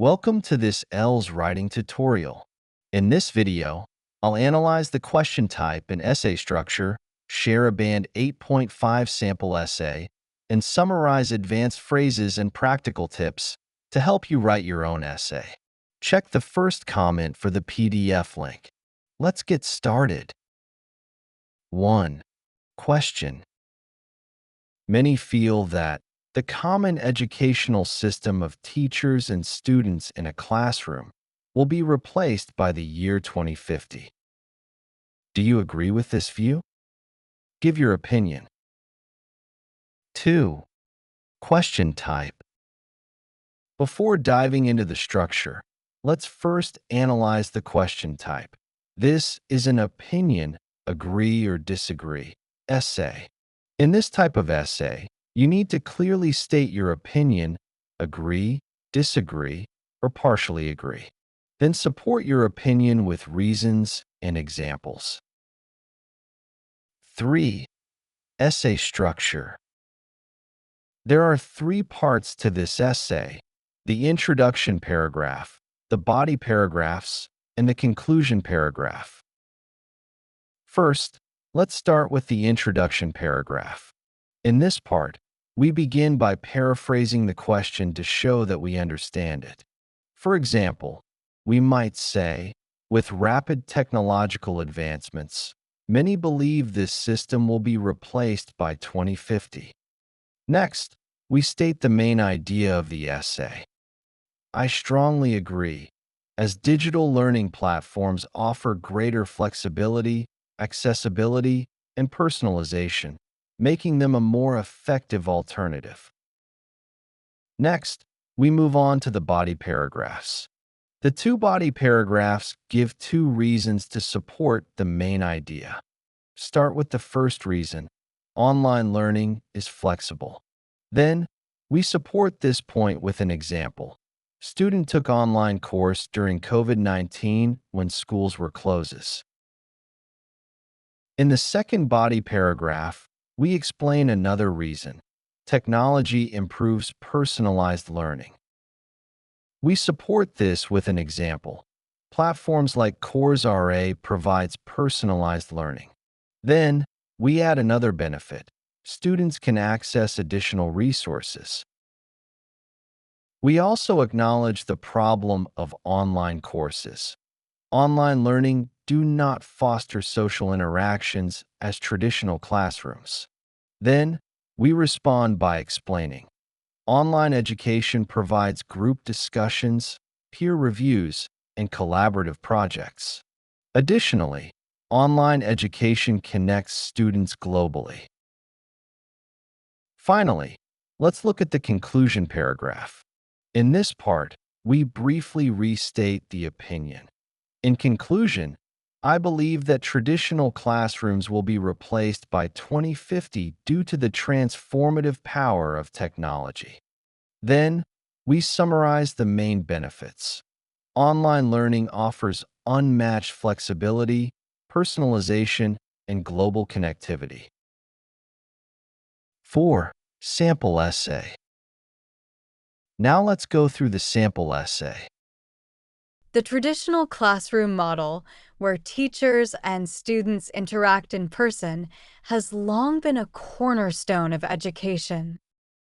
Welcome to this IELTS Writing tutorial. In this video, I'll analyze the question type and essay structure, share a Band 8.5 sample essay, and summarize advanced phrases and practical tips to help you write your own essay. Check the first comment for the PDF link. Let's get started. 1. Question. Many feel that the common educational system of teachers and students in a classroom will be replaced by the year 2050. Do you agree with this view? Give your opinion. 2. Question type. Before diving into the structure, let's first analyze the question type. This is an opinion, agree or disagree, essay. In this type of essay, you need to clearly state your opinion, agree, disagree, or partially agree. Then support your opinion with reasons and examples. 3. Essay structure. There are 3 parts to this essay: the introduction paragraph, the body paragraphs, and the conclusion paragraph. First, let's start with the introduction paragraph. In this part, we begin by paraphrasing the question to show that we understand it. For example, we might say, with rapid technological advancements, many believe this system will be replaced by 2050. Next, we state the main idea of the essay. I strongly agree, as digital learning platforms offer greater flexibility, accessibility, and personalization, making them a more effective alternative. Next, we move on to the body paragraphs. The 2 body paragraphs give 2 reasons to support the main idea. Start with the first reason: online learning is flexible. Then, we support this point with an example. Student took online course during COVID-19 when schools were closed. In the second body paragraph, we explain another reason: technology improves personalized learning. We support this with an example. Platforms like Coursera provides personalized learning. Then, we add another benefit: students can access additional resources. We also acknowledge the problem of online courses. Online learning do not foster social interactions as traditional classrooms. Then, we respond by explaining. Online education provides group discussions, peer reviews, and collaborative projects. Additionally, online education connects students globally. Finally, let's look at the conclusion paragraph. In this part, we briefly restate the opinion. In conclusion, I believe that traditional classrooms will be replaced by 2050 due to the transformative power of technology. Then, we summarize the main benefits. Online learning offers unmatched flexibility, personalization, and global connectivity. 4. Sample essay. Now let's go through the sample essay. The traditional classroom model, where teachers and students interact in person, has long been a cornerstone of education.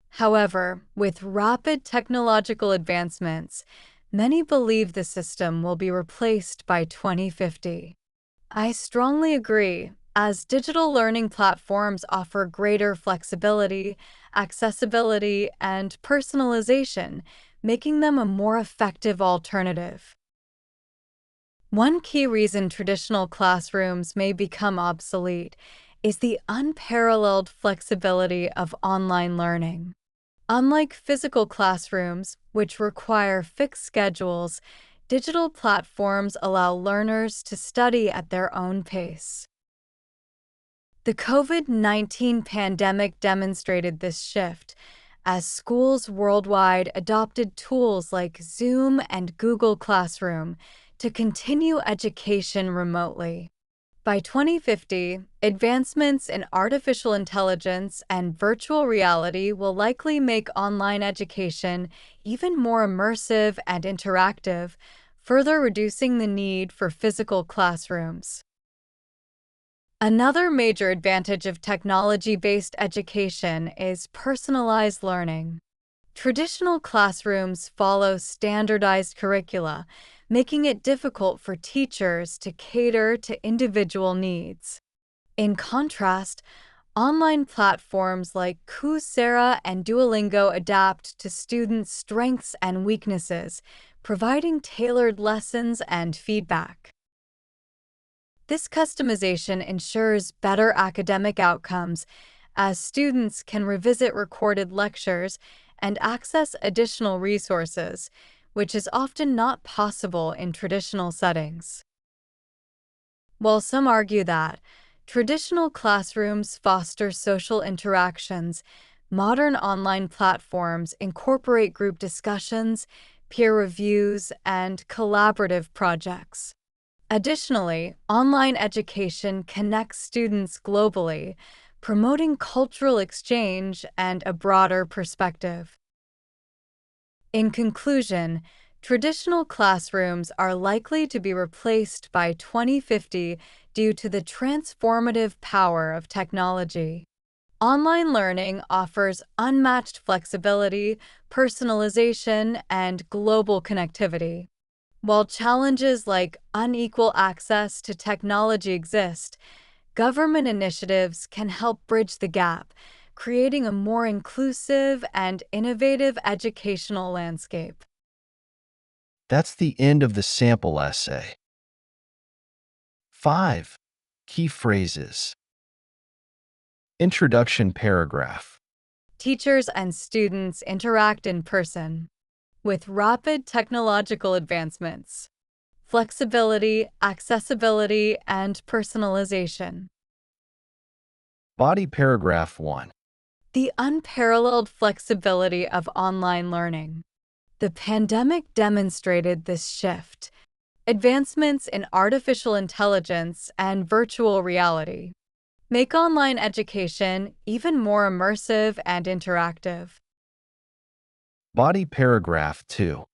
However, with rapid technological advancements, many believe the system will be replaced by 2050. I strongly agree, as digital learning platforms offer greater flexibility, accessibility, and personalization, making them a more effective alternative. One key reason traditional classrooms may become obsolete is the unparalleled flexibility of online learning. Unlike physical classrooms, which require fixed schedules, digital platforms allow learners to study at their own pace. The COVID-19 pandemic demonstrated this shift, as schools worldwide adopted tools like Zoom and Google Classroom to continue education remotely. By 2050, advancements in artificial intelligence and virtual reality will likely make online education even more immersive and interactive, further reducing the need for physical classrooms. Another major advantage of technology-based education is personalized learning. Traditional classrooms follow standardized curricula, making it difficult for teachers to cater to individual needs. In contrast, online platforms like Coursera and Duolingo adapt to students' strengths and weaknesses, providing tailored lessons and feedback. This customization ensures better academic outcomes as students can revisit recorded lectures and access additional resources, which is often not possible in traditional settings. While some argue that traditional classrooms foster social interactions, modern online platforms incorporate group discussions, peer reviews, and collaborative projects. Additionally, online education connects students globally, promoting cultural exchange and a broader perspective. In conclusion, traditional classrooms are likely to be replaced by 2050 due to the transformative power of technology. Online learning offers unmatched flexibility, personalization, and global connectivity. While challenges like unequal access to technology exist, government initiatives can help bridge the gap, creating a more inclusive and innovative educational landscape. That's the end of the sample essay. 5. Key phrases. Introduction paragraph. Teachers and students interact in person. With rapid technological advancements, flexibility, accessibility, and personalization. Body paragraph 1. The unparalleled flexibility of online learning. The pandemic demonstrated this shift. Advancements in artificial intelligence and virtual reality make online education even more immersive and interactive. Body paragraph 2.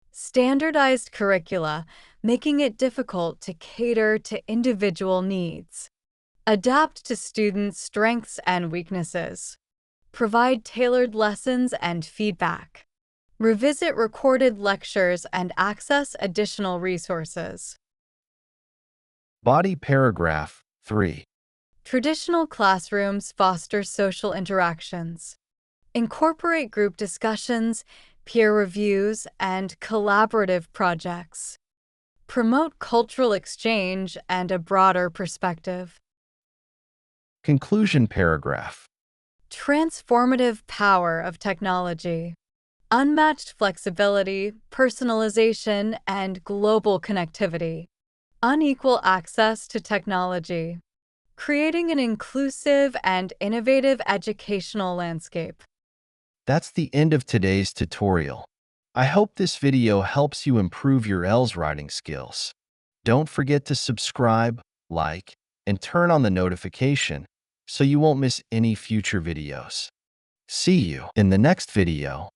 Standardized curricula, making it difficult to cater to individual needs. Adapt to students' strengths and weaknesses. Provide tailored lessons and feedback. Revisit recorded lectures and access additional resources. Body paragraph 3. Traditional classrooms foster social interactions. Incorporate group discussions, peer reviews, and collaborative projects. Promote cultural exchange and a broader perspective. Conclusion paragraph. Transformative power of technology. Unmatched flexibility, personalization, and global connectivity. Unequal access to technology. Creating an inclusive and innovative educational landscape. That's the end of today's tutorial. I hope this video helps you improve your IELTS writing skills. Don't forget to subscribe, like, and turn on the notification so you won't miss any future videos. See you in the next video.